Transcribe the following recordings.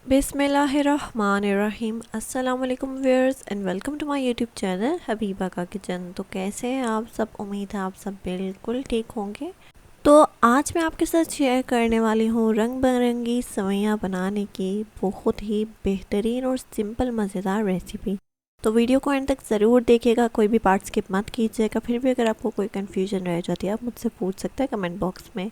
बिस्मिल्लाहिर्रहमानिर्रहीम। अस्सलाम वालेकुम viewers and welcome to my YouTube channel Habiba का किचन। तो कैसे हैं आप सब? उम्मीद है आप सब बिल्कुल ठीक होंगे। तो आज मैं आपके साथ शेयर करने वाली हूँ रंग बिरंगी सेवइयाँ बनाने की बहुत ही बेहतरीन और सिंपल मज़ेदार रेसिपी। तो वीडियो को एंड तक ज़रूर देखिएगा, कोई भी पार्ट स्किप मत कीजिएगा। फिर भी अगर आपको कोई कन्फ्यूजन रह जाती है आप मुझसे पूछ सकते हैं कमेंट बॉक्स में।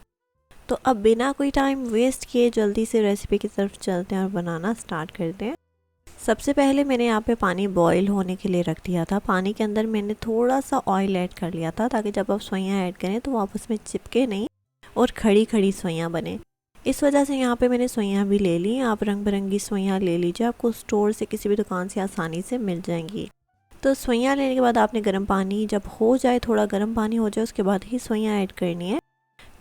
तो अब बिना कोई टाइम वेस्ट किए जल्दी से रेसिपी की तरफ चलते हैं और बनाना स्टार्ट करते हैं। सबसे पहले मैंने यहाँ पे पानी बॉईल होने के लिए रख दिया था। पानी के अंदर मैंने थोड़ा सा ऑयल ऐड कर लिया था ताकि जब आप सोइयाँ ऐड करें तो वो आपस में चिपके नहीं और खड़ी खड़ी सोइयाँ बने। इस वजह से यहाँ पे मैंने सोइयाँ भी ले ली। आप रंग बिरंगी सोइयाँ ले लीजिए, आपको स्टोर से किसी भी दुकान से आसानी से मिल जाएंगी। तो सोइयाँ लेने के बाद आपने गर्म पानी जब हो जाए, थोड़ा गर्म पानी हो जाए, उसके बाद ही सोइयाँ ऐड करनी है।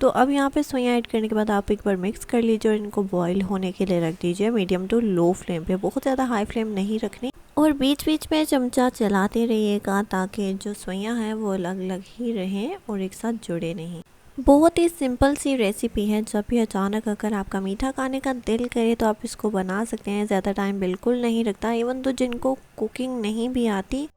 तो अब यहाँ पे सोया ऐड करने के बाद आप एक बार मिक्स कर लीजिए और इनको बॉईल होने के लिए रख दीजिए मीडियम टू लो फ्लेम पे। बहुत ज़्यादा हाई फ्लेम नहीं रखनी और बीच बीच में चमचा चलाते रहिएगा ताकि जो सोया है वो अलग अलग ही रहें और एक साथ जुड़े नहीं। बहुत ही सिंपल सी रेसिपी है। जब भी अचानक अगर आपका मीठा खाने का दिल करे तो आप इसको बना सकते हैं। ज़्यादा टाइम बिल्कुल नहीं लगता। इवन तो जिनको कुकिंग नहीं भी आती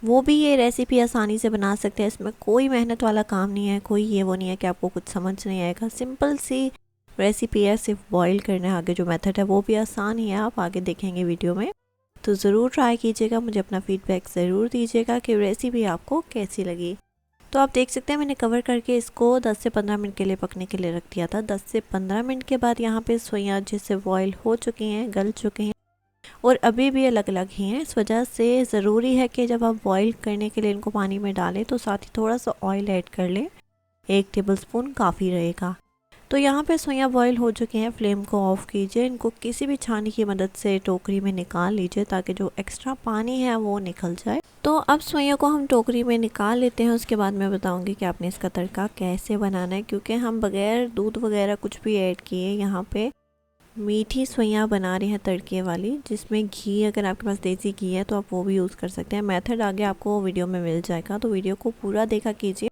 वो भी ये रेसिपी आसानी से बना सकते हैं। इसमें कोई मेहनत वाला काम नहीं है, कोई ये वो नहीं है कि आपको कुछ समझ नहीं आएगा। सिंपल सी रेसिपी है, सिर्फ बॉईल करना है। आगे जो मेथड है वो भी आसान ही है, आप आगे देखेंगे वीडियो में। तो ज़रूर ट्राई कीजिएगा, मुझे अपना फीडबैक ज़रूर दीजिएगा कि रेसिपी आपको कैसी लगी। तो आप देख सकते हैं मैंने कवर करके इसको 10 से 15 मिनट के लिए पकने के लिए रख दिया था। 10 से 15 मिनट के बाद यहाँ पे सोया जिससे बॉईल हो चुके हैं, गल चुके हैं और अभी भी अलग अलग ही हैं। इस वजह से ज़रूरी है कि जब आप बॉईल करने के लिए इनको पानी में डालें तो साथ ही थोड़ा सा ऑयल ऐड कर लें। 1 टेबलस्पून काफ़ी रहेगा। तो यहाँ पे सोया बॉईल हो चुके हैं। फ्लेम को ऑफ़ कीजिए। इनको किसी भी छानी की मदद से टोकरी में निकाल लीजिए ताकि जो एक्स्ट्रा पानी है वो निकल जाए। तो अब सोया को हम टोकरी में निकाल लेते हैं। उसके बाद मैं बताऊँगी कि आपने इसका तड़का कैसे बनाना है, क्योंकि हम बग़ैर दूध वगैरह कुछ भी ऐड किए यहाँ पे मीठी सोइयाँ बना रहे हैं तड़के वाली, जिसमें घी, अगर आपके पास देसी घी है तो आप वो भी यूज़ कर सकते हैं। मेथड आगे आपको वीडियो में मिल जाएगा, तो वीडियो को पूरा देखा कीजिए।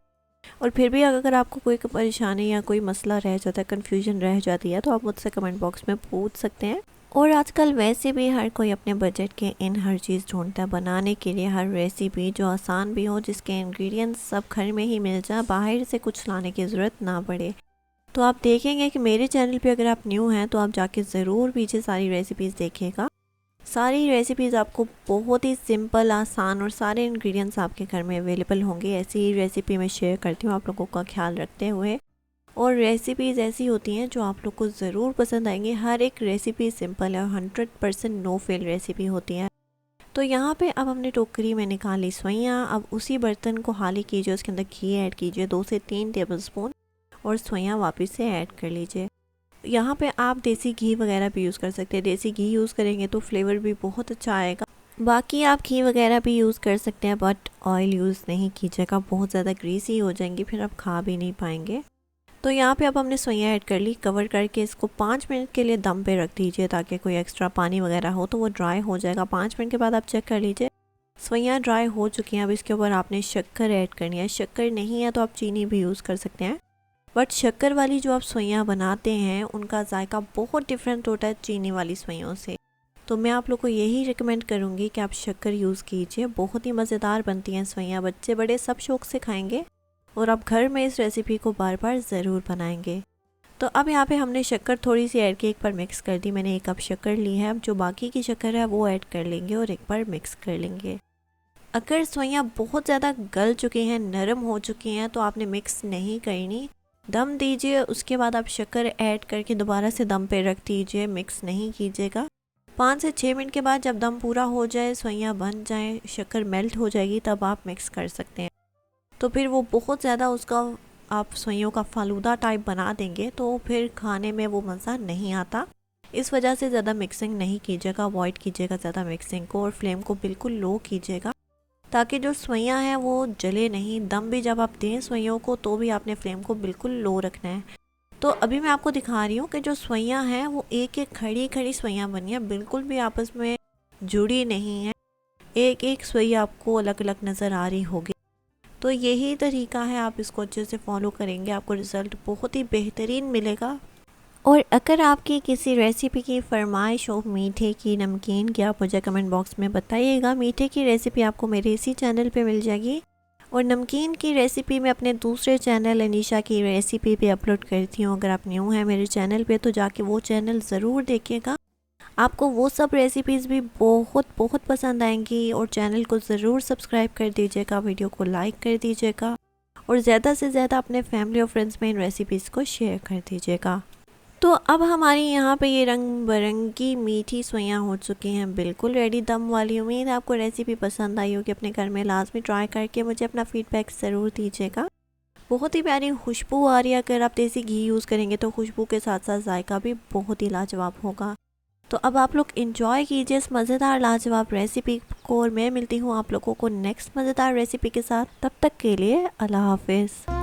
और फिर भी अगर आपको कोई परेशानी या कोई मसला रह जाता है, कन्फ्यूजन रह जाती है, तो आप मुझसे कमेंट बॉक्स में पूछ सकते हैं। और आजकल वैसे भी हर कोई अपने बजट के इन हर चीज़ ढूंढता है बनाने के लिए। हर रेसिपी जो आसान भी हो, जिसके इंग्रेडिएंट्स सब घर में ही मिल जाए, बाहर से कुछ लाने की ज़रूरत ना पड़े। तो आप देखेंगे कि मेरे चैनल पे अगर आप न्यू हैं तो आप जाके ज़रूर पीछे सारी रेसिपीज़ देखिएगा। सारी रेसिपीज़ आपको बहुत ही सिंपल, आसान और सारे इंग्रेडिएंट्स आपके घर में अवेलेबल होंगे। ऐसी ही रेसिपी मैं शेयर करती हूँ आप लोगों का ख्याल रखते हुए। और रेसिपीज़ ऐसी होती हैं जो आप लोग को ज़रूर पसंद आएंगी। हर एक रेसिपी सिंपल है, 100% नो फेल रेसिपी होती है। तो यहाँ पे अब हमने टोकरी में निकाली सोइयाँ। अब उसी बर्तन को खाली कीजिए, उसके अंदर घी ऐड कीजिए 2 से 3 टेबलस्पून और सोइयाँ वापस से ऐड कर लीजिए। यहाँ पे आप देसी घी वगैरह भी यूज़ कर सकते हैं। देसी घी यूज़ करेंगे तो फ्लेवर भी बहुत अच्छा आएगा। बाकी आप घी वगैरह भी यूज़ कर सकते हैं, बट ऑयल यूज़ नहीं कीजिएगा, बहुत ज़्यादा ग्रीसी हो जाएंगी, फिर आप खा भी नहीं पाएंगे। तो यहाँ पे अब हमने सोइयाँ ऐड कर ली। कवर करके इसको 5 मिनट के लिए दम पे रख दीजिए ताकि कोई एक्स्ट्रा पानी वगैरह हो तो वो ड्राई हो जाएगा। 5 मिनट के बाद आप चेक कर लीजिए, सोइयाँ ड्राई हो चुकी हैं। अब इसके ऊपर आपने शक्कर ऐड करनी है। शक्कर नहीं है तो आप चीनी भी यूज़ कर सकते हैं, बट शक्कर वाली जो आप सोइयाँ बनाते हैं उनका जायका बहुत डिफरेंट होता है चीनी वाली सोइयों से। तो मैं आप लोग को यही रिकमेंड करूँगी कि आप शक्कर यूज़ कीजिए। बहुत ही मज़ेदार बनती हैं सोइयाँ, बच्चे बड़े सब शौक से खाएंगे और आप घर में इस रेसिपी को बार बार ज़रूर बनाएंगे। तो अब यहाँ पे हमने शक्कर थोड़ी सी ऐड की, एक बार मिक्स कर दी। मैंने 1 कप शक्कर ली है। अब जो बाकी की शक्कर है वो ऐड कर लेंगे और एक बार मिक्स कर लेंगे। अगर सोइयाँ बहुत ज़्यादा गल चुकी हैं, नरम हो चुकी हैं, तो आपने मिक्स नहीं करनी, दम दीजिए। उसके बाद आप शक्कर ऐड करके दोबारा से दम पे रख दीजिए, मिक्स नहीं कीजिएगा। 5 से 6 मिनट के बाद जब दम पूरा हो जाए, सोइयाँ बन जाएं, शक्कर मेल्ट हो जाएगी, तब आप मिक्स कर सकते हैं। तो फिर वो बहुत ज़्यादा उसका आप सोइयों का फालूदा टाइप बना देंगे तो फिर खाने में वो मज़ा नहीं आता। इस वजह से ज़्यादा मिक्सिंग नहीं कीजिएगा, अवॉइड कीजिएगा ज़्यादा मिक्सिंग को, और फ्लेम को बिल्कुल लो कीजिएगा ताकि जो सोइयाँ हैं वो जले नहीं। दम भी जब आप दें सोइयों को तो भी आपने फ्लेम को बिल्कुल लो रखना है। तो अभी मैं आपको दिखा रही हूँ कि जो सोइयाँ हैं वो एक एक खड़ी खड़ी सोइयाँ बनी है, बिल्कुल भी आपस में जुड़ी नहीं है। एक एक सोई आपको अलग अलग नज़र आ रही होगी। तो यही तरीका है, आप इसको अच्छे से फॉलो करेंगे, आपको रिज़ल्ट बहुत ही बेहतरीन मिलेगा। और अगर आपकी किसी रेसिपी की फरमाइश हो मीठे की, नमकीन की, आप मुझे कमेंट बॉक्स में बताइएगा। मीठे की रेसिपी आपको मेरे इसी चैनल पे मिल जाएगी और नमकीन की रेसिपी मैं अपने दूसरे चैनल अनीशा की रेसिपी पे अपलोड करती हूँ। अगर आप न्यू हैं मेरे चैनल पे तो जाके वो चैनल ज़रूर देखिएगा, आपको वो सब रेसिपीज़ भी बहुत बहुत पसंद आएंगी। और चैनल को ज़रूर सब्सक्राइब कर दीजिएगा, वीडियो को लाइक कर दीजिएगा और ज़्यादा से ज़्यादा अपने फैमिली और फ्रेंड्स में इन रेसिपीज़ को शेयर कर दीजिएगा। तो अब हमारी यहाँ पे ये रंग बिरंगी मीठी सोयां हो चुकी हैं, बिल्कुल रेडी दम वाली। उम्मीद है आपको रेसिपी पसंद आई होगी, अपने घर में लाजमी ट्राई करके मुझे अपना फीडबैक ज़रूर दीजिएगा। बहुत ही प्यारी खुशबू आ रही है, अगर आप देसी घी यूज़ करेंगे तो खुशबू के साथ साथ जायका भी बहुत ही लाजवाब होगा। तो अब आप लोग इंजॉय कीजिए इस मज़ेदार लाजवाब रेसिपी को और मैं मिलती हूँ आप लोगों को नेक्स्ट मज़ेदार रेसिपी के साथ। तब तक के लिए अल्लाह हाफिज़।